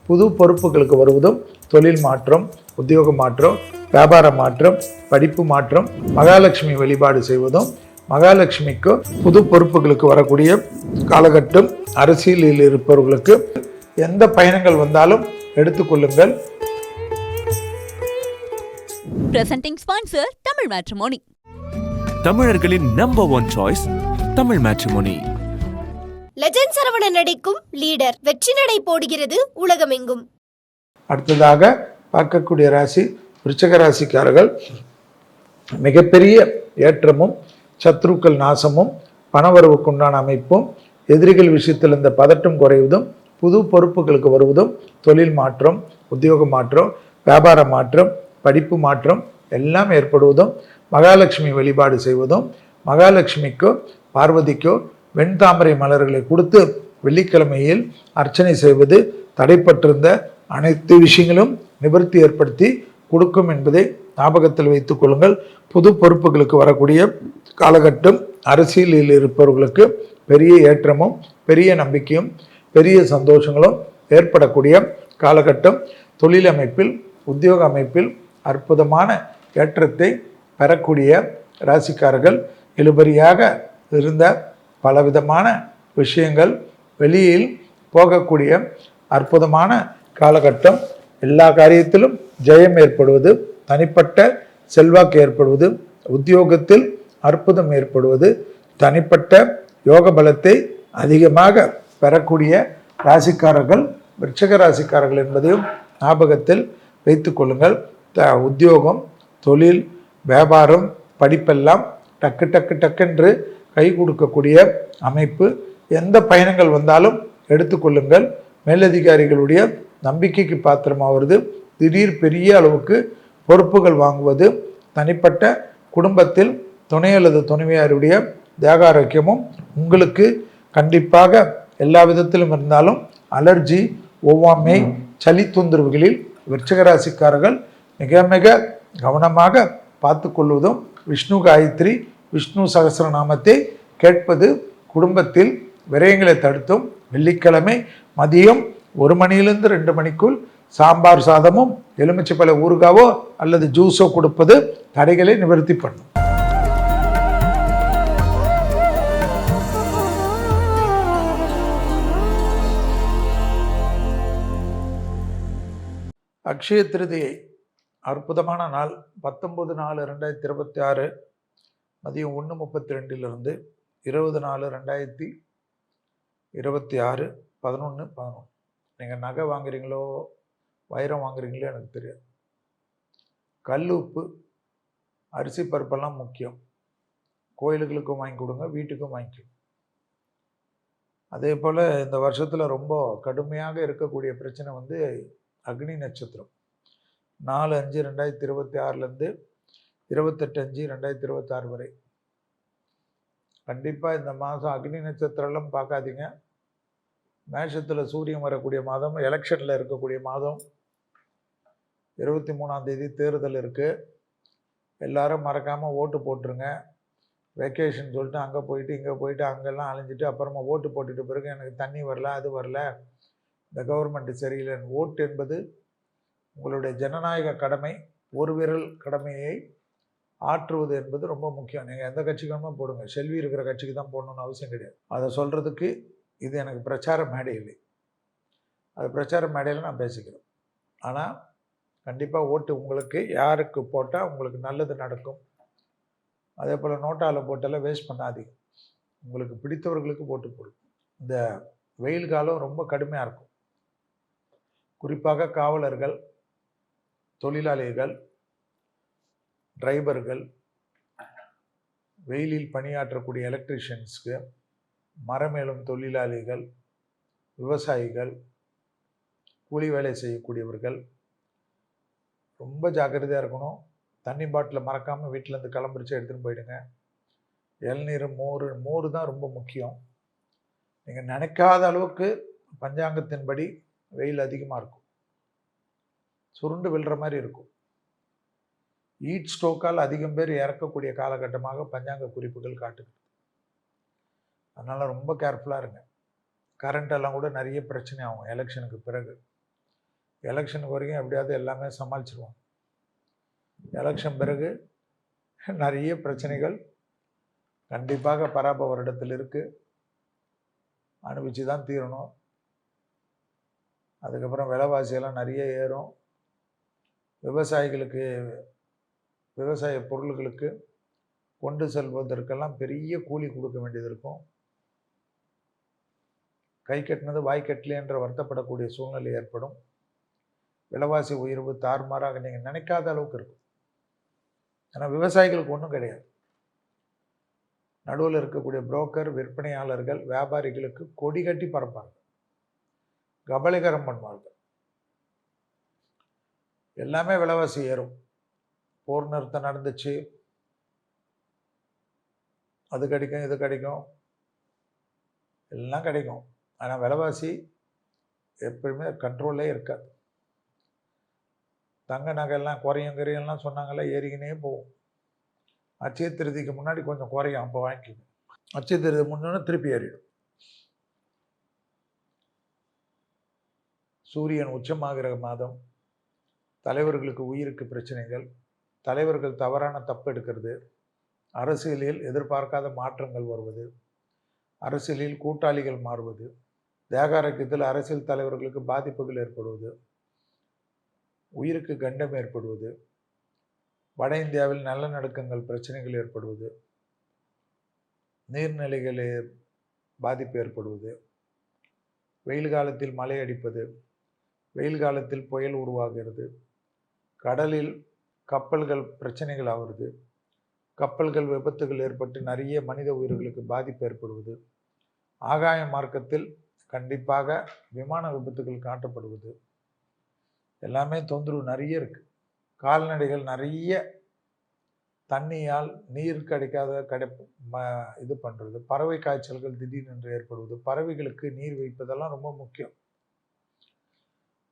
புது பொறுப்புகளுக்கு வருவதும் தொழில் மாற்றம், உத்தியோக மாற்றம், வியாபார மாற்றம், படிப்பு மாற்றம், மகாலட்சுமி வழிபாடு செய்வதும் மகாலட்சுமிக்கு புது பொறுப்புகளுக்கு வரக்கூடிய காலகட்டம். அரசியலில் இருப்பவர்களுக்கு எந்த பயணங்கள் வந்தாலும் எடுத்துக்கொள்ளுங்கள். Presenting sponsor Tamil Matrimony. தமிழர்களின் number 1 choice Tamil Matrimony. Legend Saravanan நடிக்கும் லீடர் வெற்றி நடை போடுகிறது உலகமெங்கும். அடுத்ததாக பார்க்கக்கூடிய ராசி விருச்சிக ராசிக்காரர்கள். மிகப்பெரிய ஏற்றமும் சத்ருக்கள் நாசமும் பணவரவுக்குண்டான அமைப்பும் எதிரிகள் விஷயத்தில் இந்த பதட்டம் குறைவதும் புது பொறுப்புகளுக்கு வருவதும் தொழில் மாற்றம், உத்தியோக மாற்றம், வியாபார மாற்றம், படிப்பு மாற்றம் எல்லாம் ஏற்படுவதும் மகாலட்சுமி வழிபாடு செய்வதும் மகாலட்சுமிக்கோ பார்வதிக்கோ வெண்தாமரை மலர்களை கொடுத்து வெள்ளிக்கிழமையில் அர்ச்சனை செய்வது தடைப்பட்டிருந்த அனைத்து விஷயங்களும் நிவர்த்தி ஏற்படுத்தி கொடுக்கும் என்பதை ஞாபகத்தில் வைத்துக் கொள்ளுங்கள். புது பொறுப்புகளுக்கு வரக்கூடிய காலகட்டம். அரசியலில் இருப்பவர்களுக்கு பெரிய ஏற்றமும் பெரிய நம்பிக்கையும் பெரிய சந்தோஷங்களும் ஏற்படக்கூடிய காலகட்டம். தொழில் அமைப்பில், உத்தியோக அமைப்பில் அற்புதமான ஏற்றத்தை பெறக்கூடிய ராசிக்காரர்கள். இழுபறியாக இருந்த பலவிதமான விஷயங்கள் வெளியில் போகக்கூடிய அற்புதமான காலகட்டம். எல்லா காரியத்திலும் ஜெயம் ஏற்படுவது, தனிப்பட்ட செல்வாக்கு ஏற்படுவது, உத்தியோகத்தில் அற்புதம் ஏற்படுவது, தனிப்பட்ட யோக பலத்தை அதிகமாக பெறக்கூடிய ராசிக்காரர்கள் விருச்சிக ராசிக்காரர்கள் என்பதையும் ஞாபகத்தில் வைத்து கொள்ளுங்கள். உத்தியோகம், தொழில், வியாபாரம், படிப்பெல்லாம் டக்கு டக்கு டக்கென்று கை கொடுக்கக்கூடிய அமைப்பு. எந்த பயணங்கள் வந்தாலும் எடுத்துக்கொள்ளுங்கள். மேலதிகாரிகளுடைய நம்பிக்கைக்கு பாத்திரமாவது, திடீர் பெரிய அளவுக்கு பொறுப்புகள் வாங்குவது, தனிப்பட்ட குடும்பத்தில் துணை அல்லது துணைவியாருடைய தேக ஆரோக்கியமும் உங்களுக்கு கண்டிப்பாக எல்லா விதத்திலும் இருந்தாலும் அலர்ஜி, ஒவ்வாமை, சளி தொந்தரவுகளில் விருச்சிக ராசிக்காரர்கள் மிக மிக கவனமாக பார்த்து கொள்வதும் விஷ்ணு காயத்ரி, விஷ்ணு சகஸ்ரநாமத்தை கேட்பது குடும்பத்தில் விரயங்களை தடுத்தும். வெள்ளிக்கிழமை மதியம் 1 மணியிலிருந்து 2 மணிக்குள் சாம்பார் சாதமும் எலுமிச்சைப்பழ ஊறுகாவோ அல்லது ஜூஸோ கொடுப்பது தடைகளை நிவர்த்தி பண்ணும். அக்ஷய திருதியை அற்புதமான நாள். 19/4/2026 மதியம் 1:32 20/4/2026 11:11. நீங்கள் நகை வாங்குறீங்களோ வைரம் வாங்குறீங்களோ எனக்கு தெரியாது. கல் உப்பு, அரிசி பருப்பெல்லாம் முக்கியம். கோயிலுகளுக்கும் வாங்கி கொடுங்க, வீட்டுக்கும் வாங்கிக்கணும். அதே போல் இந்த வருஷத்தில் ரொம்ப கடுமையாக இருக்கக்கூடிய பிரச்சனை அக்னி நட்சத்திரம். 4/5/2026 28/5/2026 வரை. கண்டிப்பாக இந்த மாதம் அக்னி நட்சத்திரம்லாம் பார்க்காதீங்க. மேஷத்தில் சூரியன் வரக்கூடிய மாதம், எலெக்ஷனில் இருக்கக்கூடிய மாதம். 23ஆம் தேதி தேர்தல் இருக்குது. எல்லாரும் மறக்காமல் ஓட்டு போட்டுருங்க. வெக்கேஷன் சொல்லிட்டு அங்கே போயிட்டு இங்கே போயிட்டு அங்கெல்லாம் அலைஞ்சிட்டு அப்புறமா ஓட்டு போட்டுட்டு பிறகு எனக்கு தண்ணி வரல, அது வரல, இந்த கவர்மெண்ட் சரியில்லை. ஓட்டு என்பது உங்களுடைய ஜனநாயக கடமை. ஒரு விரல் கடமையை ஆற்றுவது என்பது ரொம்ப முக்கியம். நீங்கள் எந்த கட்சிக்காம போடுங்க, செல்வி இருக்கிற கட்சிக்கு தான் போடணும்னு அவசியம் கிடையாது. அதை சொல்கிறதுக்கு இது எனக்கு பிரச்சார மேடை இல்லை. அது பிரச்சார மேடையில் நான் பேசிக்கிறேன். ஆனால் கண்டிப்பாக ஓட்டு உங்களுக்கு யாருக்கு போட்டால் உங்களுக்கு நல்லது நடக்கும். அதே போல் நோட்டாவில் போட்டெல்லாம் வேஸ்ட் பண்ணாதீங்க. உங்களுக்கு பிடித்தவர்களுக்கு போட்டு போடும். இந்த வெயில் காலம் ரொம்ப கடுமையாக இருக்கும். குறிப்பாக காவலர்கள், தொழிலாளிகள், டிரைவர்கள், வெயிலில் பணியாற்றக்கூடிய எலக்ட்ரிஷியன்ஸ்க்கு, மரமேலும் தொழிலாளிகள், விவசாயிகள், கூலி வேலை செய்யக்கூடியவர்கள் ரொம்ப ஜாக்கிரதையாக இருக்கணும். தண்ணி பாட்டில் மறக்காமல் வீட்டிலேருந்து கிளம்பிரிச்சு எடுத்துகிட்டு போயிடுங்க. இளநீர், மோர் தான் ரொம்ப முக்கியம். நீங்கள் நினைக்காத அளவுக்கு பஞ்சாங்கத்தின்படி வெயில் அதிகமாக இருக்கும். சுருண்டு விழுற மாதிரி இருக்கும். ஹீட் ஸ்ட்ரோக்கால் அதிகம் பேர் இறக்கக்கூடிய காலகட்டமாக பஞ்சாங்க குறிப்புகள் காட்டுது. அதனால் ரொம்ப கேர்ஃபுல்லாக இருங்க. கரண்ட் எல்லாம் கூட நிறைய பிரச்சனை ஆகும் எலெக்ஷனுக்கு பிறகு. எலெக்ஷனுக்கு வரைக்கும் எப்படியாவது எல்லாமே சமாளிச்சிருவோம். எலெக்ஷன் பிறகு நிறைய பிரச்சனைகள் கண்டிப்பாக பராப வருடத்தில் இருக்குது, அனுபவிச்சு தான் தீரணும். அதுக்கப்புறம் விலைவாசியெல்லாம் நிறைய ஏறும். விவசாயிகளுக்கு விவசாய பொருள்களுக்கு கொண்டு செல்வதற்கெல்லாம் பெரிய கூலி கொடுக்க வேண்டியது இருக்கும். கை கட்டினது வாய் கட்டலையென்ற வருத்தப்படக்கூடிய சூழ்நிலை ஏற்படும். விலைவாசி உயர்வு தாறுமாறாக நீங்கள் நினைக்காத அளவுக்கு இருக்கும். ஏன்னா விவசாயிகளுக்கு ஒன்றும் கிடையாது. நடுவில் இருக்கக்கூடிய புரோக்கர், விற்பனையாளர்கள், வியாபாரிகளுக்கு கொடி கட்டி பறப்பார்கள், கபலீகரம் பண்ணுவார்கள். எல்லாமே விலைவாசி ஏறும். போர் நிறுத்தம் நடந்துச்சு, அது கிடைக்கும் இது கிடைக்கும் எல்லாம் கிடைக்கும். ஆனால் விலைவாசி எப்பயுமே கண்ட்ரோல்லே இருக்காது. தங்க நகையெல்லாம் குறையும் சொன்னாங்கல்ல, ஏறிக்கினே போகும். அட்சய திருதிக்கு முன்னாடி கொஞ்சம் குறையும், அப்போ வாங்கிக்கோங்க. அட்சய திருதி முன்னோன்னு திருப்பி ஏறிடும். சூரியன் உச்சமாகிற மாதம். தலைவர்களுக்கு உயிருக்கு பிரச்சனைகள், தலைவர்கள் தவறான தப்பு எடுக்கிறது, அரசியலில் எதிர்பார்க்காத மாற்றங்கள் வருவது, அரசியலில் கூட்டாளிகள் மாறுவது, தேகாரக்கியத்தில் அரசியல் தலைவர்களுக்கு பாதிப்புகள் ஏற்படுவது, உயிருக்கு கண்டம் ஏற்படுவது, வட இந்தியாவில் நிலநடுக்கங்கள் பிரச்சனைகள் ஏற்படுவது, நீர்நிலைகளில் பாதிப்பு ஏற்படுவது, வெயில் காலத்தில் மழை அடிப்பது, வெயில் காலத்தில் புயல் உருவாகிறது, கடலில் கப்பல்கள் பிரச்சனைகள் ஆகிறது, கப்பல்கள் விபத்துகள் ஏற்பட்டு நிறைய மனித உயிர்களுக்கு பாதிப்பு ஏற்படுவது, ஆகாய மார்க்கத்தில் கண்டிப்பாக விமான விபத்துகள் காட்டப்படுவது, எல்லாமே தொந்தரவு நிறைய இருக்குது. கால்நடைகள் நிறைய தண்ணியால் நீர் கிடைக்காத இது பண்ணுறது, பறவை காய்ச்சல்கள் திடீரென்று ஏற்படுவது, பறவைகளுக்கு நீர் வைப்பதெல்லாம் ரொம்ப முக்கியம்.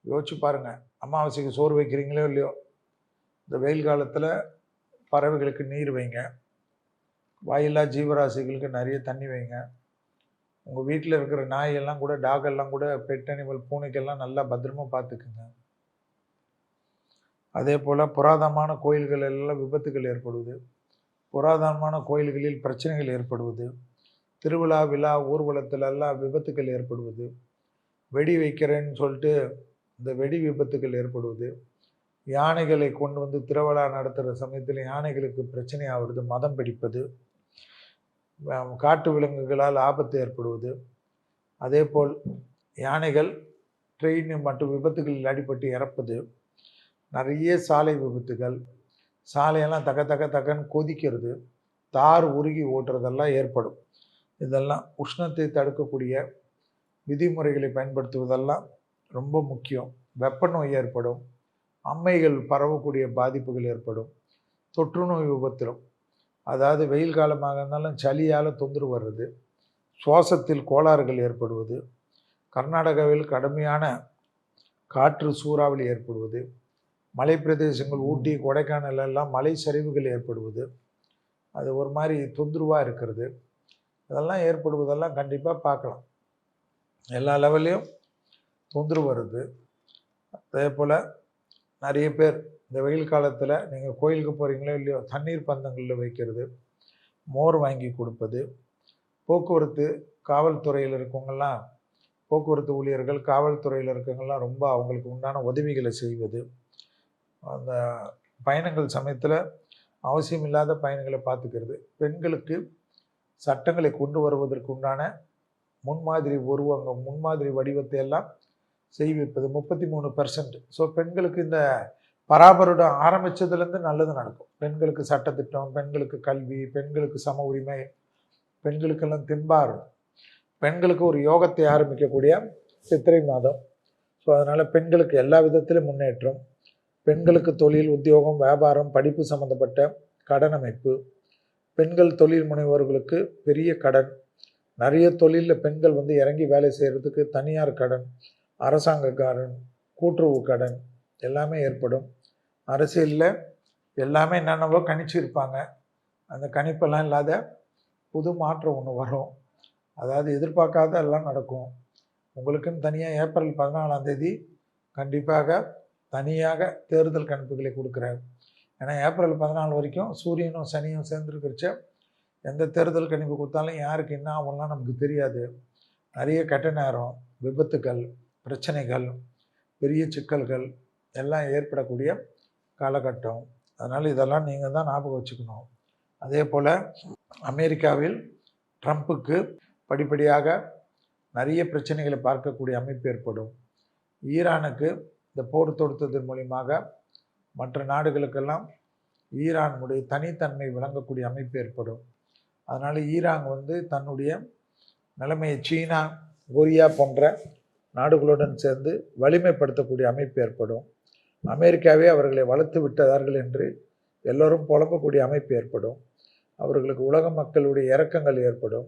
யோசிச்சு பாருங்கள், அமாவாசைக்கு சோறு வைக்கிறீங்களோ இல்லையோ, இந்த வெயில் காலத்தில் பறவைகளுக்கு நீர் வைங்க, வாயில்லா ஜீவராசிகளுக்கு நிறைய தண்ணி வைங்க. உங்கள் வீட்டில் இருக்கிற நாயெல்லாம் கூட, டாகெல்லாம் கூட, பெட் அனிமல் பூனைக்கெல்லாம் நல்லா பத்திரமா பார்த்துக்குங்க. அதே போல் புராதனமான கோயில்கள் எல்லாம் விபத்துகள் ஏற்படுவது, புராதனமான கோயில்களில் பிரச்சனைகள் ஏற்படுவது, திருவிழா விழா ஊர்வலத்தில் எல்லாம் விபத்துகள் ஏற்படுவது, வெடி வைக்கிறேன்னு சொல்லிட்டு இந்த வெடி விபத்துகள் ஏற்படுவது, யானைகளை கொண்டு வந்து திருவிழா நடத்துகிற சமயத்தில் யானைகளுக்கு பிரச்சனை ஆகுறது, மதம் பிடிப்பது, காட்டு விலங்குகளால் ஆபத்து ஏற்படுவது, அதே போல் யானைகள் ட்ரெயின் மற்றும் விபத்துகளில் அடிபட்டு இறப்பது, நிறைய சாலை விபத்துகள், சாலையெல்லாம் தக்கன்னு கொதிக்கிறது, தார் உருகி ஓட்டுறதெல்லாம் ஏற்படும். இதெல்லாம் உஷ்ணத்தை தடுக்கக்கூடிய விதிமுறைகளை பயன்படுத்துவதெல்லாம் ரொம்ப முக்கியம். வெப்ப நோய் ஏற்படும், அம்மைகள் பரவக்கூடிய பாதிப்புகள் ஏற்படும், தொற்று நோய் விபத்திலும், அதாவது வெயில் காலமாக இருந்தாலும் சளியால் தொந்தரவு வர்றது, சுவாசத்தில் கோளாறுகள் ஏற்படுவது, கர்நாடகாவில் கடுமையான காற்று சூறாவளி ஏற்படுவது, மலை பிரதேசங்கள் ஊட்டி கொடைக்கானல் எல்லாம் மலை சரிவுகள் ஏற்படுவது, அது ஒரு மாதிரி தொந்தரவாக இருக்கிறது, இதெல்லாம் ஏற்படுவதெல்லாம் கண்டிப்பாக பார்க்கலாம். எல்லா லெவல்லையும் தொந்தரவு வருது. அதே போல் நிறைய பேர் இந்த வெயில் காலத்தில் நீங்கள் கோயிலுக்கு போகிறீங்களோ இல்லையோ, தண்ணீர் பந்தங்களில் வைக்கிறது, மோர் வாங்கி கொடுப்பது, போக்குவரத்து காவல்துறையில் இருக்கவங்கெல்லாம், போக்குவரத்து ஊழியர்கள் காவல்துறையில் இருக்கவங்கெல்லாம் ரொம்ப அவங்களுக்கு உண்டான உதவிகளை செய்வது, அந்த பயணங்கள் சமயத்தில் அவசியம் இல்லாத பயணங்களை பார்த்துக்கிறது, பெண்களுக்கு சட்டங்களை கொண்டு வருவதற்கு உண்டான முன்மாதிரி முன்மாதிரி வடிவத்தை எல்லாம் செய்விப்பது 33%. ஸோ பெண்களுக்கு இந்த பராபருடம் ஆரம்பித்ததுலேருந்து நல்லது நடக்கும். பெண்களுக்கு சட்டத்திட்டம், பெண்களுக்கு கல்வி, பெண்களுக்கு சம உரிமை, பெண்களுக்கெல்லாம் தின்பார், பெண்களுக்கு ஒரு யோகத்தை ஆரம்பிக்கக்கூடிய சித்திரை மாதம். ஸோ அதனால் பெண்களுக்கு எல்லா விதத்திலும் முன்னேற்றம், பெண்களுக்கு தொழில், உத்தியோகம், வியாபாரம், படிப்பு சம்மந்தப்பட்ட கடன் அமைப்பு, பெண்கள் தொழில் முனைவோர்களுக்கு பெரிய கடன், நிறைய தொழிலில் பெண்கள் இறங்கி வேலை செய்கிறதுக்கு தனியார் கடன், அரசாங்க கடன், கூட்டுறவு கடன் எல்லாமே ஏற்படும். அரசியலில் எல்லாமே என்னென்னவோ கணிச்சிருப்பாங்க, அந்த கணிப்பெல்லாம் இல்லாத புது மாற்றம் ஒன்று வரும். அதாவது எதிர்பார்க்காத எல்லாம் நடக்கும். உங்களுக்குன்னு தனியாக ஏப்ரல் 14ஆம் தேதி கண்டிப்பாக தனியாக தேர்தல் கணிப்புகளை கொடுக்குறாரு. ஏன்னா ஏப்ரல் 14 வரைக்கும் சூரியனும் சனியும் சேர்ந்துருக்கிறச்ச எந்த தேர்தல் கணிப்பு கொடுத்தாலும் யாருக்கு என்ன ஆகும்லாம் நமக்கு தெரியாது. நிறைய கெட்ட நேரம், விபத்துக்கள், பிரச்சனைகள், பெரிய சிக்கல்கள் எல்லாம் ஏற்படக்கூடிய காலகட்டம். அதனால் இதெல்லாம் நீங்கள் தான் ஞாபகம் வச்சுக்கணும். அதே போல் அமெரிக்காவில் ட்ரம்ப்புக்கு படிப்படியாக நிறைய பிரச்சனைகளை பார்க்கக்கூடிய அமைப்பு ஏற்படும். ஈரானுக்கு இந்த போர் தொடுத்ததன் மூலியமாக மற்ற நாடுகளுக்கெல்லாம் ஈரானுடைய தனித்தன்மை விளங்கக்கூடிய அமைப்பு ஏற்படும். அதனால் ஈரான் தன்னுடைய நிலைமையை சீனா, கொரியா போன்ற நாடுகளுடன் சேர்ந்து வலிமைப்படுத்தக்கூடிய அமைப்பு ஏற்படும். அமெரிக்காவே அவர்களை வளர்த்து விட்டார்கள் என்று எல்லோரும் புலம்பக்கூடிய அமைப்பு ஏற்படும். அவர்களுக்கு உலக மக்களுடைய இரக்கங்கள் ஏற்படும்.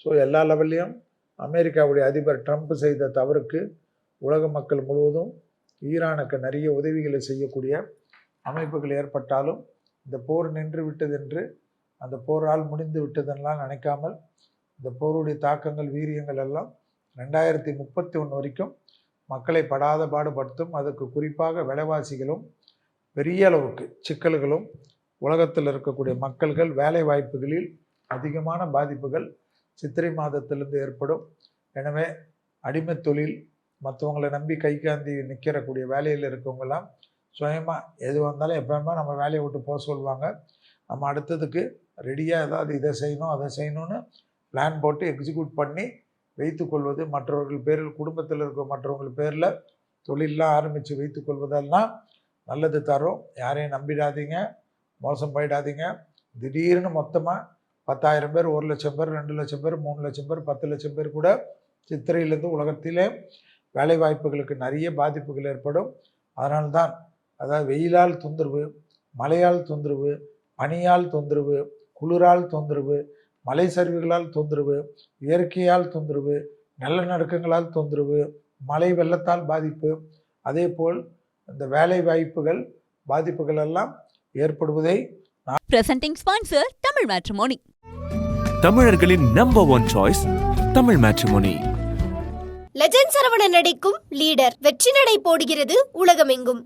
ஸோ எல்லா லெவல்லையும் அமெரிக்காவுடைய அதிபர் ட்ரம்ப் செய்த தவறுக்கு உலக மக்கள் முழுவதும் ஈரானுக்கு நிறைய உதவிகளை செய்யக்கூடிய அமைப்புகள் ஏற்பட்டாலும் இந்த போர் நின்று விட்டதென்று, அந்த போரால் முடிந்து விட்டதெல்லாம் நினைக்காமல் இந்த போருடைய தாக்கங்கள், வீரியங்கள் எல்லாம் 2031 வரைக்கும் மக்களை படாத பாடுபடுத்தும். அதுக்கு குறிப்பாக விலைவாசிகளும் பெரிய அளவுக்கு சிக்கல்களும், உலகத்தில் இருக்கக்கூடிய மக்கள்கள் வேலை வாய்ப்புகளில் அதிகமான பாதிப்புகள் சித்திரை மாதத்திலிருந்து ஏற்படும். எனவே அடிமை தொழில், மற்றவங்களை நம்பி கை காந்தி நிற்கிறக்கூடிய வேலையில் இருக்கவங்கெல்லாம் சுயமாக எது வந்தாலும் எப்போயுமே நம்ம வேலையை விட்டு போக சொல்லுவாங்க. நம்ம அடுத்ததுக்கு ரெடியாக ஏதாவது இதை செய்யணும் அதை செய்யணும்னு பிளான் போட்டு எக்ஸிக்யூட் பண்ணி வைத்துக்கொள்வது, மற்றவர்கள் பேரில், குடும்பத்தில் இருக்க மற்றவர்கள் பேரில் தொழிலெலாம் ஆரம்பித்து வைத்துக்கொள்வதெல்லாம் நல்லது தரும். யாரையும் நம்பிடாதீங்க, மோசம் போயிடாதீங்க. திடீர்னு மொத்தமாக 10,000 பேர், 1 லட்சம் பேர், 2 லட்சம் பேர், 3 லட்சம் பேர், 10 லட்சம் பேர் கூட சித்திரையிலேருந்து உலகத்திலே வேலை வாய்ப்புகளுக்கு நிறைய பாதிப்புகள் ஏற்படும். அதனால்தான் அதாவது வெயிலால் தொந்தரவு, மழையால் தொந்தரவு, பனியால் தொந்தரவு, குளிரால் தொந்தரவு, மலை சரிவுகளால் தொந்தரவு, இயற்கையால் தொந்தரவு, நிலநடுக்கங்களால் தொந்தரவு, மழை வெள்ளத்தால் பாதிப்பு, அதே போல் இந்த வேலை வாய்ப்புகள் பாதிப்புகள் எல்லாம் ஏற்படுவதை Presenting sponsor Tamil Matrimony. தமிழர்களின் number one choice Tamil Matrimony. Legend Saravanan நடிக்கும் லீடர் வெற்றி நடை போடுகிறது உலகமெங்கும்.